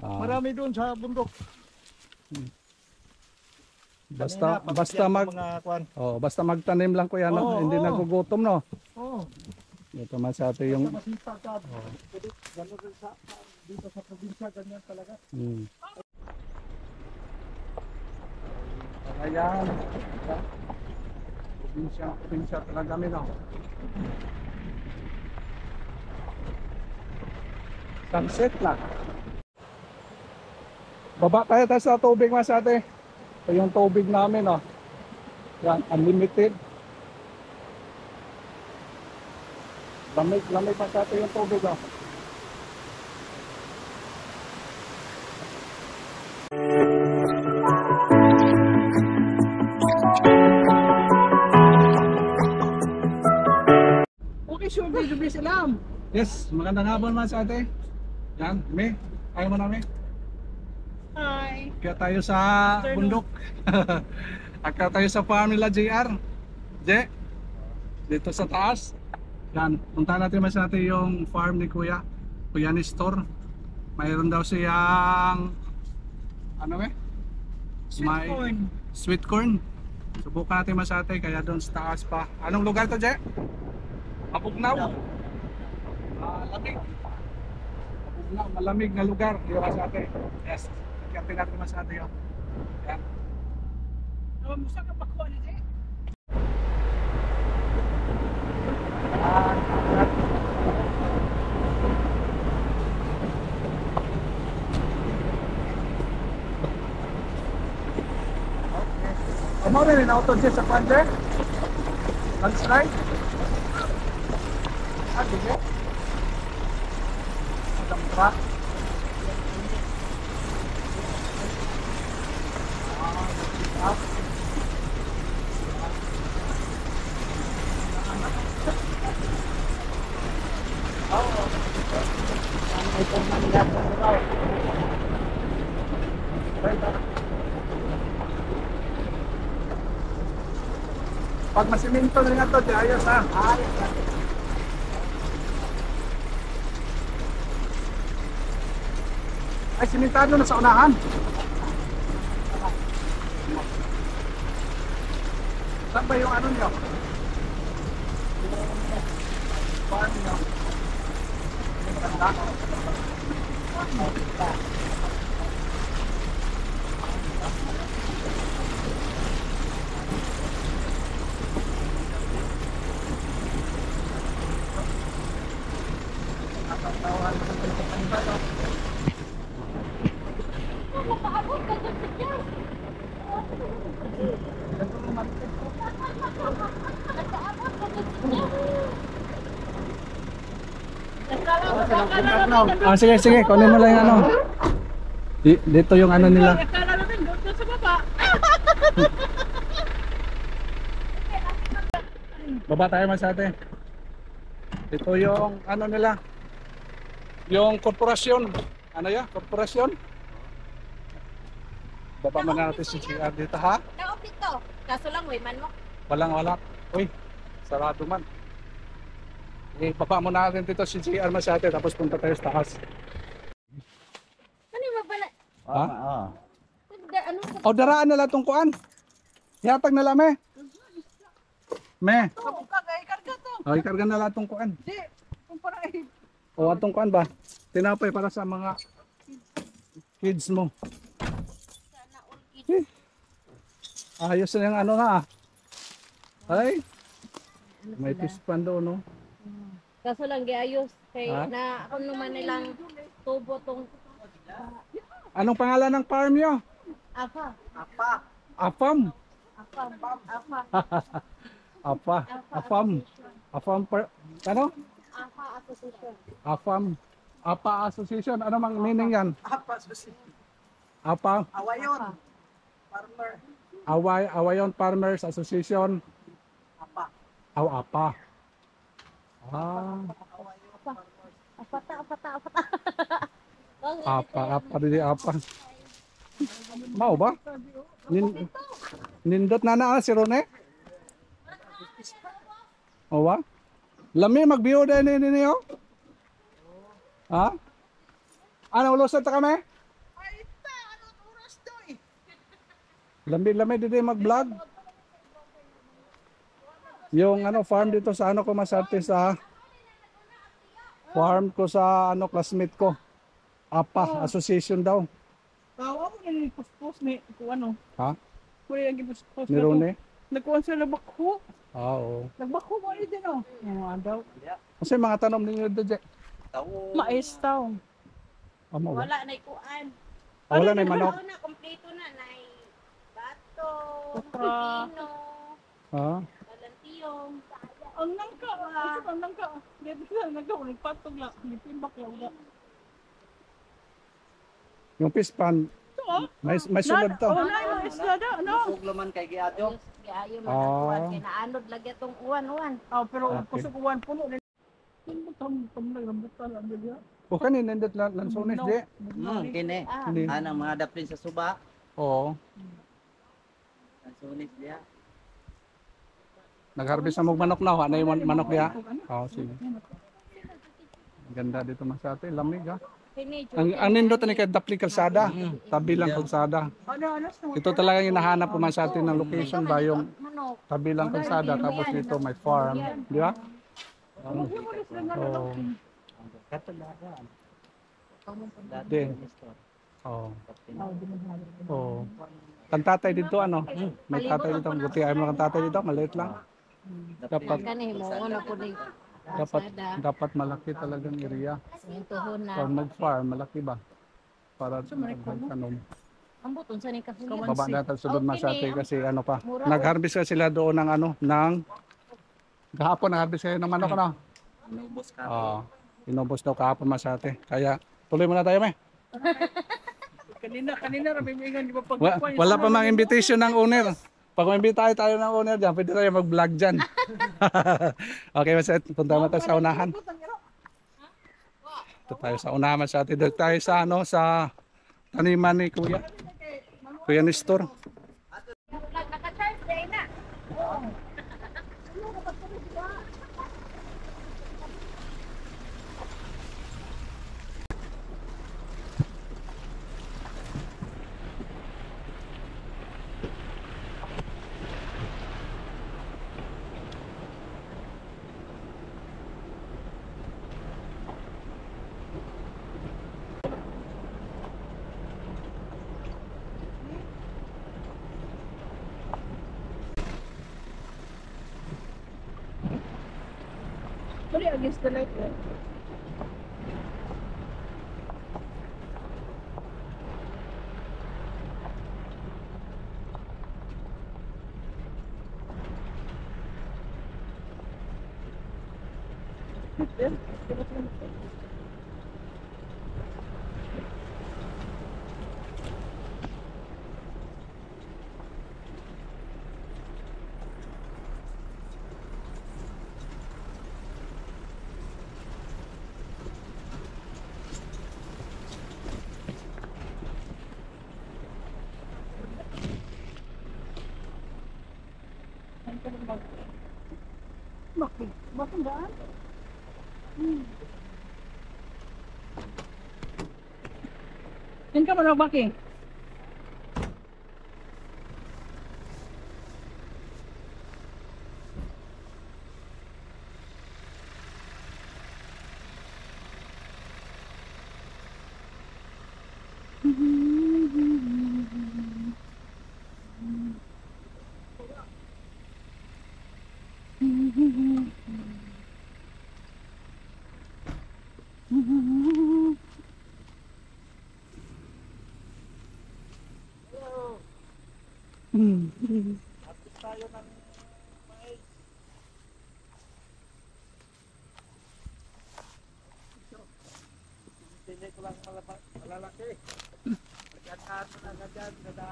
Marami doon sa bundok. Basta magtanim lang kuya, no? Hindi nagugutom, no? Oo. Ito man sa atin yung Dito sa probinsya ganyan talaga. Ayan. Probinsya talaga kami, no? Sunset lang. Baba tayo sa tubig mas ate. Ito yung tubig namin, no? Yan, unlimited. Lamig pa sa ate yung tubig, no? Okay, sure, video salam. Yes, magandang hapon mas ate. Yan, May. Ayaw mo na, May. Hi. Kaya tayo sa bundok. Kaya tayo sa farm nila JR. Dito sa taas. Yan, punta natin mas natin yung farm ni Kuya Nestor. Mayroon daw siyang ano Sweet corn. Sweet corn. Subukan natin mas natin kaya doon sa taas pa. Anong lugar to, Je? Mabugnaw. Lamig. Mabugnaw, malamig na lugar. Dito mas natin. Yes. Kaya natin mas natin yun. Yan. Musa ka pakuha ni Jay? Ano rin auto jet sa Pander? Landslide? Sige. Madam truck. Pag masiminto na nga ito, di ayos ha. Ay, simentado na sa unahan. Saan ba yung ano niyo? Farm niyo? Maganda. Sige, kunin mo lang yung ano. Dito yung ano nila. Akala namin doon sa baba. Baba tayo mas ate. Ito yung ano nila. Yung korporasyon. Ano ya? Korporasyon. Baba man natin si CR dito ha. Naop dito. Kaso lang, man mo. Wala. Uy, sarado man. Baba muna natin dito si CR mas ate tapos punta tayo sa taas. Ano yung mabala? Ha? Ano sa... O daraan na lang tong kuan. Ihatag na lang me. Kabuka, ikarga to. O ikarga na lang tong kuan. Di, kumpara eh. O atong kuan ba? Tinapay para sa mga kids mo. Sana all kids. Ayos na yung ano na. Ay. May pispan doon no. Kaso lang, giayos. Kaya Ha? na kung naman nilang tubo tong Anong pangalan ng farm nyo? apa. Afam. Apa. Afam ano? Apa Association. Apa Association. Ano mang meaning yan? Apa. Awayon. Farmer. Awayon Farmers Association. Apa. Apa. Apa di apa. Mau ba? Nindot na si Rone? O ba? Lami magbiyo din niyo? Ha? Ano ulusot ta kami? Lambi-lambi dito mag-vlog. Yung ano farm dito sa ano ko Masarte sa farm ko sa ano classmate ko. APA Association daw. Tawa mo na ni puspos ni kung ano. Ha? Kuya ang puspos Ni Rone? Nagkuhan sila bakho. Oo. Nagbakho mo rin din oh. Mga daw. Kasi mga tanom ninyo dito, Je. Mais taw. Amo ba? Wala na ikuan. Wala na yung manok. Ano na, kompleto na. Nay bato, Okra. pino, Ha? balantiyong. Ang nangka, ang nangka. Dito sila nangka, nagpatog lang. Nitimbak lang na. Yung fish pan, may sulod to. Oh, na yung isla na, ano? Uglaman kay Giadyo. Gayo man Ah. ang kuan. Kinaanod lagi itong uwan-uwan. Oh, pero Okay. kusukuan puno rin. Tam rambutan ang bilya. O kanin, nandit lansones, Je. Kini. Ah, Hindi. Anang mga dapin sa suba. Oo. Ang sunis diya. Nag-harvest na manok na. Ano yung manok niya? Oo, sige. Ganda dito Masarte. Lamig ha. Finish. Ang nindot ni kay Dapli Kalsada. Tabi lang kalsada. Ano? Ito talaga yung hinahanap ko man sa atin ng location ba yung Manok. tabi lang kalsada tapos dito may farm, di ba? Oo. Katularan. Di. Oo. Oo. Kantatay dito ano? May tatay dito. Buti ay mga tatay dito, maliit lang. Dapat Kani mo ano po ni dapat malaki talagang area. yung tuhon na. Pag mag-farm, malaki ba? Para magtanom. Ang buton sa ni kasunod. Baba natin sunod Okay, Masarte ne. kasi ano pa. Mura. Nag-harvest ka sila doon ng ano, ng kahapon nag-harvest kayo ng manok ano? Inubos ka. Oo. Inubos daw kahapon Masarte. Kaya tuloy muna tayo may. Kanina rabimingan di ba pag Wala pa mang invitation ng owner. Pag may tayo ng owner dyan, pwede tayo mag-vlog dyan. Okay, Masarte, punta mo tayo sa unahan. Ito tayo sa unahan Masarte. Dito tayo sa ano, sa taniman ni Kuya. Kuya Nestor. Naka-charge day na. Sorry, against the light. Bakit daan? Yan ka ba Baki? Hindi ko lang malalaki. Nagkakaat na agad dyan, kada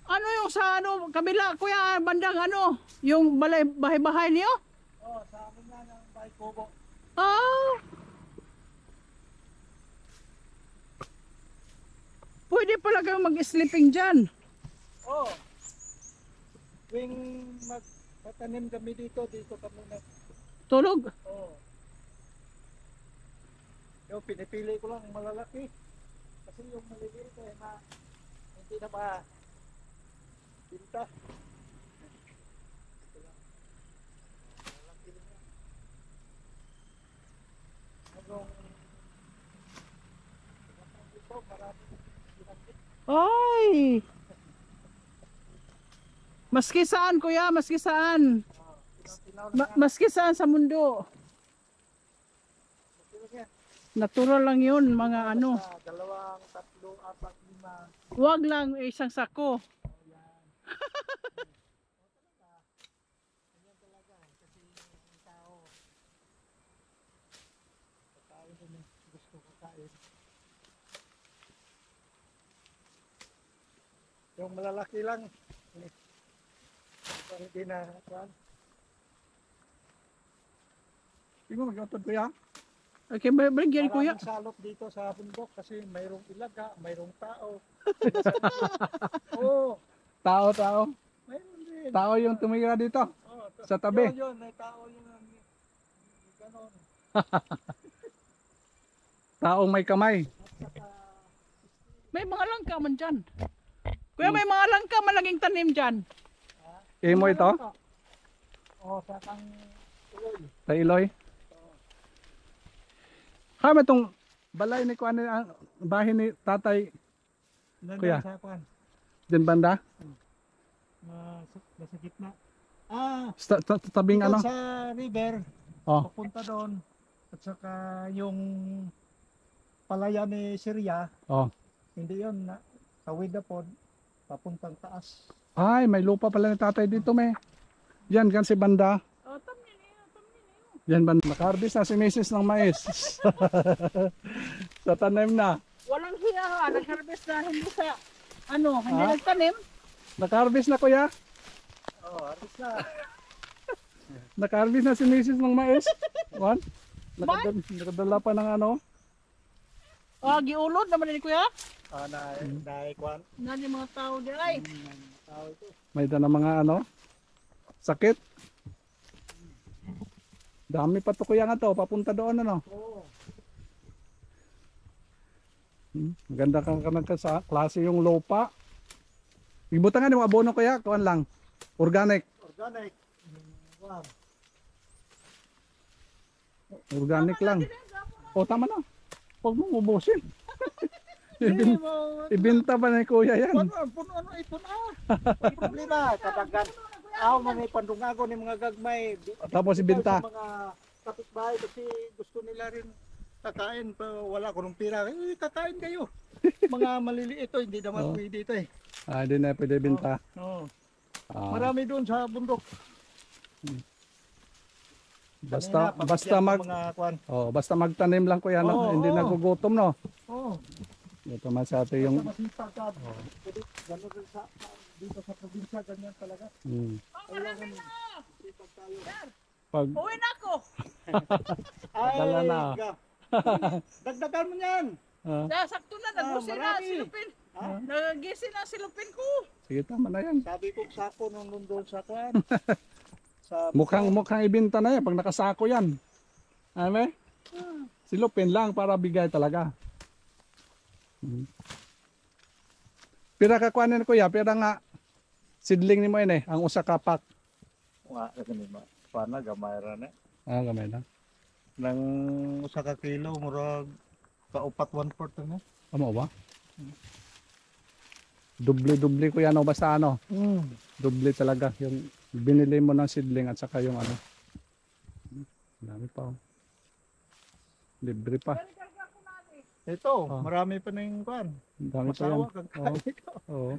Ano yung sa ano, kabila, kuya, bandang ano, yung bahay-bahay niyo? oh, sa amin na ng bahay kubo. Ah! Pwede pala kayong mag-sleeping dyan. Oh. Tuwing magtatanim kami dito kami na. Tulog. Oh. Yung pinipili ko lang malalaki. kasi yung maliliit eh, hindi na ma binta. Ay! Maski saan kuya, maski saan. Maski saan sa mundo. Natural lang yun, mga ano. Dalawang, tatlo, apat, lima. Huwag lang isang sako. Gusto ko kain. Yung malalaki lang. Hindi na. Tingnan mo, magkatod kuya. Okay, bigyan kuya. Maraming salot dito sa bundok kasi mayroong ilaga, mayroong tao. Oo, Tao. mayroon din. Tao yung tumira dito. Oo, Sa tabi. Yun, may tao yung ganon. Taong may kamay. At saka, May mga langka man dyan. Kuya, may mga langka man laging tanim dyan. Imo ito? oh, sa kang tuloy. Sa Iloy? Kama itong balay ni Kuan, ang bahay ni tatay Kuya. Sa kwan, dyan banda? nasa gitna. Ah, Sa tabing dito ano? sa river, Oh. papunta doon. At saka yung palaya ni Syria, Oh. hindi yun, tawid na po, papuntang taas. Ay, may lupa pala ni tatay dito, may. Yan, kan si banda. Yan banda. Nakarbis na si Mrs. ng mais. Sa tanim na. Walang hiya ha, nag-harvest na hindi sa ano, hindi Ha? nagtanim. Nakarbis na kuya. Oh, aris na. Nakarbis na si Mrs. ng mais. Juan? Nakadala pa ng ano. Ah, giulod naman ni kuya. Naikwan. Nani mga tao di ay. Tao ito. May dala mga ano. Sakit. Dami pa to kuya nga to. Papunta doon ano. Oo. Maganda ka sa klase yung lupa. Ibutangan yung abono kuya. Kuan lang. Organic. Organic. Wow. Organic lang. O tama na. Huwag mong ubusin. Ibinta pa ni kuya yan. Ano ito na? May problema. Kadagan. Ako mga pandungago ni mga gagmay. Tapos ibinta. Sa mga kapitbahay kasi gusto nila rin kakain. Pero wala ko ng pira. Kakain kayo. Mga maliliit ito. Hindi naman pwede ito eh. Ah, hindi na pwede binta. Oo. Ah, Marami doon sa bundok. basta Kanina, basta pabigyan mag ng mga kwan. basta magtanim lang kuya no. Oo, Hindi oo. nagugutom no. Oo. Ito man sa atin yung Basta masipag ka. Pwede, gano'n rin dito sa probinsya, ganyan talaga. Kailangan masipag tayo. pag Uwi na ako. Ay, Dala na. Dagdagan mo yan. Nasakto na, nagusin na marami. silupin. Ha? Nagisin na silupin ko. sige tama na yan. Sabi ko sako nung nandun sa kwan. Sa Mukhang ibinta na yan pag nakasako yan. Ame? Silupin lang para bigay talaga. Pira ka kuanin kuya, pira nga sidling ni mo ini ang usa ka pack. Wa kani ma. Pana gamay ra na. Ah, gamay na. Nang usa ka kilo murag kaupat 1/4 na. Amo ba? Dubli kuya no basta ano. Dubli talaga yung binili mo ng sidling at saka yung ano. Dami pa. Oh. Libre pa. Ito, Oh. marami pa na yung kwan. Dami pa yan. Masawa kag kain. Oo.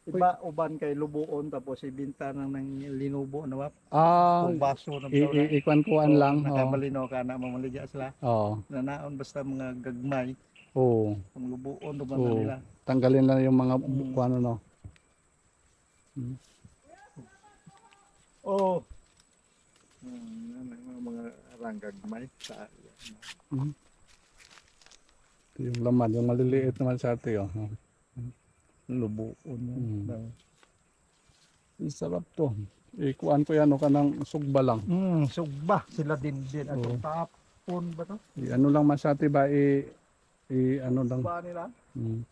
Iba uban kay lubuon tapos ibinta na ng linubo na Ah, kung baso na ikwan-kuan lang. Oo. nakabalino ka na mamaligya sila. Oo. Nanaon basta mga gagmay, Oo. ang lubuon naman Oo. nila. Tanggalin lang yung mga kuan ano. Oo. Mga ranggagmay sa Ito yung laman, yung maliliit naman sa atin. Oh. lubuon. Sarap to. Ikuan ko yan o kanang sugba lang. Sugba sila din Oo. at tap. Purpon ba to? Ano lang Masate ba ano lang. Ba nila? Mm.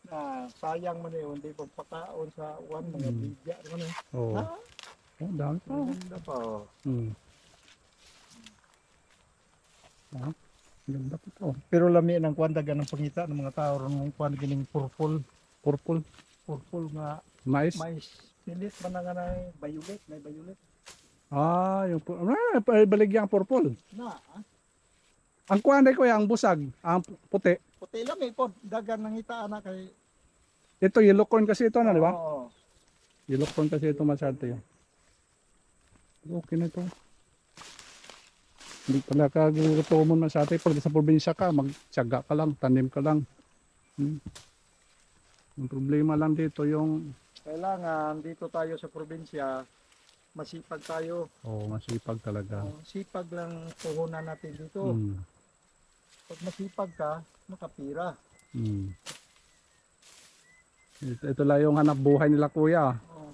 Na sayang man yun, hindi pagpakaon sa uwan, mga Mm. bigya naman eh. Oo. Ha? Oh, dami pa. Ganda pa oh. Mm. Ah, ganda pa to. Pero lami ng kwan dagan ng pangita ng mga tao ng kwan gining purple Purple. nga Mais. mais pilit man nga na violet, may violet Ah, yung baligyang purple. na Ang kuan ko ang busag, ang puti. puti lami po dagan ng ita na kay Ito yellow corn kasi ito na, di ba? Oo. Yellow corn kasi ito Masate. Okay na ito. Hindi pala ka gutomon Masate. Pag sa probinsya ka, magtiyaga ka lang, tanim ka lang. Ang problema lang dito yung Kailangan dito tayo sa probinsya masipag tayo. masipag talaga. Sipag lang puhunan natin dito. Mm. Pag masipag ka, makapira. Mm. Ito lang yung hanap buhay nila kuya. Oo.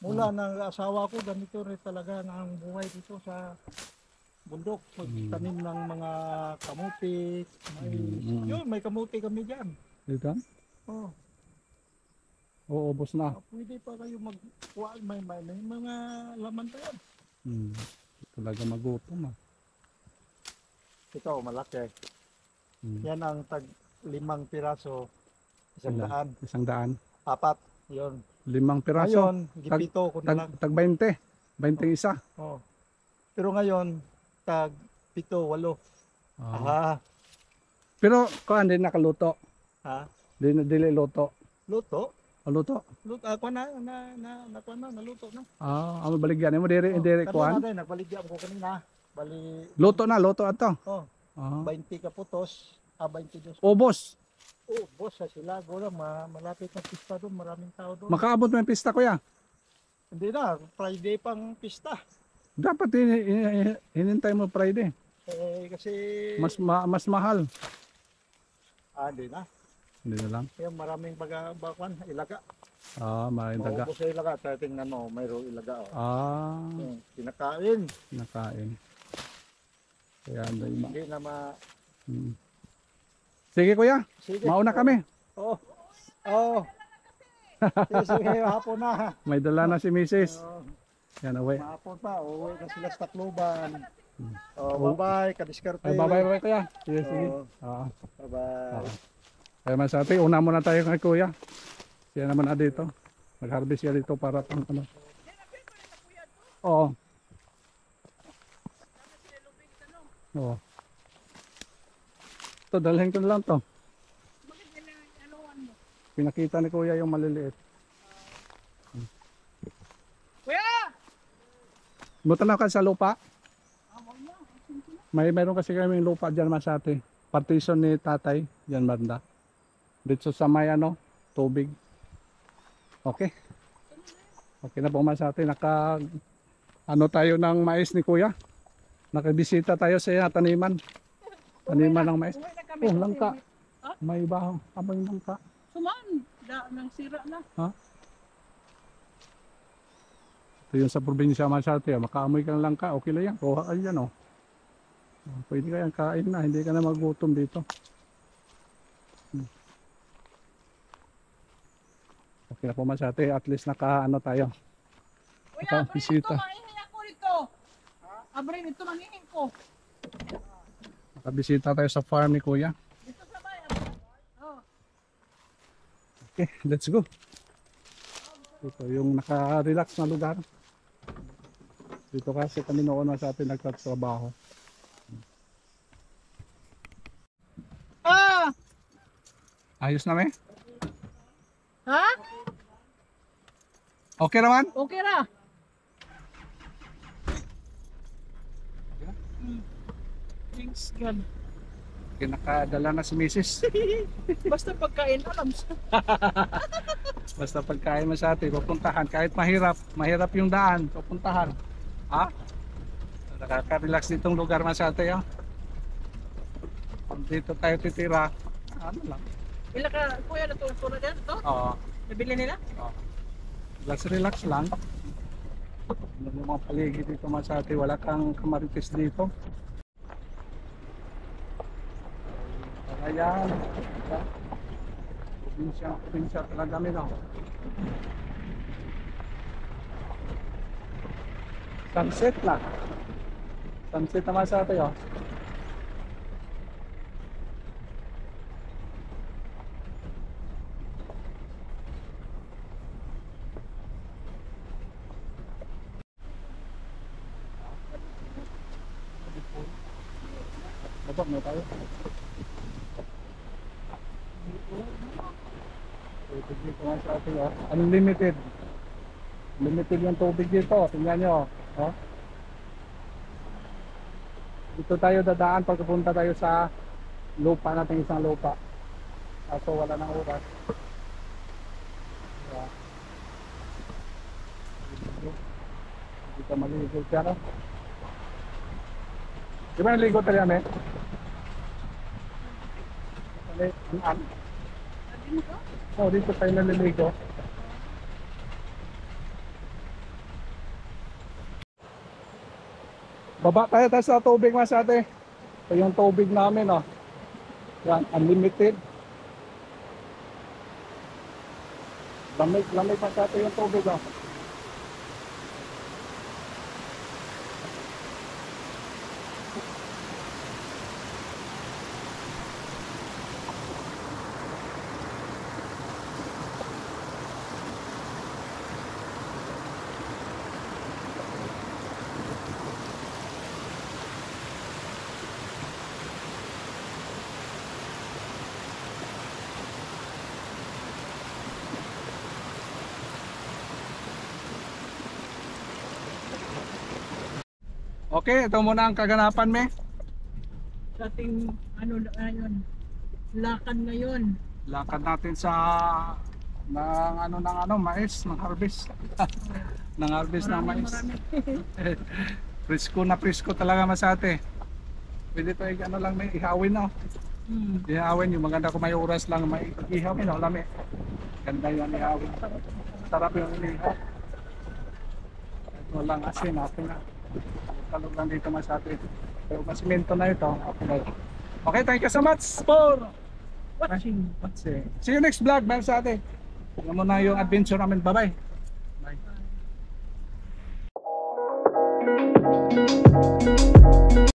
Mula ng asawa ko, ganito rin talaga ang buhay dito sa bundok. Magtanim ng mga kamuti. Yun, may kamuti kami dyan. Dito? Oh, Oo, ubos na. pwede pa kayo magkuha. May mga laman pa yan. Mm. Talaga magutom ah. Ito, malaki. Mm. Yan ang tag 5 piraso. 100. 100. 4. Yun. 5 piraso. Ngayon, gipito ko na lang. Tag 20. 20 isa. Oh. Pero ngayon, tag 7, 8. Ah. Aha. Pero kuan din nakaluto. Ha? Dili luto. Luto? O luto. Luto ako naluto na. Ah, ang baligyan mo dire kuan. Kanina nagbaligyan ko kanina. Bali Luto ato. oh, Ah. 20 kaputos, 22. Ubos. Oh, boss sa sila gora malapit na pista doon, maraming tao doon. Makaabot mo yung pista kuya. Hindi na, Friday pang pista. Dapat hinintay mo Friday. Kasi Mas mahal. hindi na. Hindi na lang. Kaya maraming bakwan, ilaga. Ah, maraming daga. Maubos sa ilaga, tayo tingnan mo, mayroong ilaga. Oh. Ah, Kinakain. nakain. Kaya hindi Hindi na Sige kuya, Sige. mauna kami. Oh. Oh. Sige, hapon na. May dala na si Mrs. Oh. Yan away. Hapon pa, uwi na sila sa Tacloban. Oh, bye-bye, kadiskarte. Ay, bye-bye kuya. Sige, sige. Oh. Ah. Bye-bye. Kaya Masate, una muna tayo kay kuya. Siya naman dito. Nag-harvest siya dito para pang ano. Oo. Oo. Ito, dalhin ko na lang to. Pinakita ni kuya yung maliliit. Kuya! Buta na ka sa lupa? Mayroon kasi kami lupa dyan Masate. Partition ni tatay, dyan banda. Dito sa may tubig. Okay. Okay na po Masate. Tayo ng mais ni kuya. Nakabisita tayo sa taniman. Taniman ng mais. Uwi na kami. Oh, kasi langka. Ha? May baho. Amoy langka. Suman. Nang sira na. Ito yung sa probinsya Masate. Makaamoy ka ng langka. Okay lang yan. Kuha ka yan Pwede ka yan kain na. Hindi ka na magutom dito. Okay na po Masate. At least tayo. Kuya, Abrin, Bisita. ito mangihingi ako dito. Abrin, ito mangihingi ko. Nakabisita tayo sa farm ni kuya. Dito sa bayan. Oh. Okay, let's go. Ito yung naka-relax na lugar. Dito kasi kami noon Masate nagtatrabaho. Ah! Ayos na may? Ha? Okay naman? Okay ra. Thanks God. Nakadala na si Mrs. Basta pagkain, alam siya. Basta pagkain Masate, pupuntahan. Kahit mahirap yung daan, pupuntahan. Ha? Nakaka-relax ditong lugar Masate. Dito tayo titira. Ano lang? Ila ka, kuya, natulog na dyan ito? Oo. Nabili nila? Relax lang. Ano yung mga paligid dito Masate, wala kang kamarites dito. Ayan. Probinsya talaga kami, no? Sunset na. Sunset naman sa atin, oh. Baba mo tayo. Tubig dito nga sa atin, oh. Unlimited. Limited yung tubig dito. Tingnan nyo, oh. Dito tayo dadaan pagpunta tayo sa lupa natin, isang lupa. Kaso wala nang oras. Yeah. Dito maligo siya, no? Di ba naligo tayo kami? Oh, dito tayo naliligo. Baba tayo sa tubig Masate. Ito yung tubig namin, oh. Yan, unlimited. Lamig Masate yung tubig, oh. Okay, ito muna ang kaganapan, me. Sa ating ano ngayon, lakad ngayon. Lakad natin sa mais, ng harvest. ng harvest ng mais. Presko talaga Masate. Pwede to lang may ihawin, no. Ihawin yung maganda kung may oras lang may ihawin, no, lami. Ganda yung ihawin. Sarap yung inihaw. Ito lang asin, okay na. Talog lang dito Masate. Pero masimento na ito. Okay, thank you so much for Watching. See you next vlog, Masate. Tingnan mo na yung adventure namin. Bye-bye.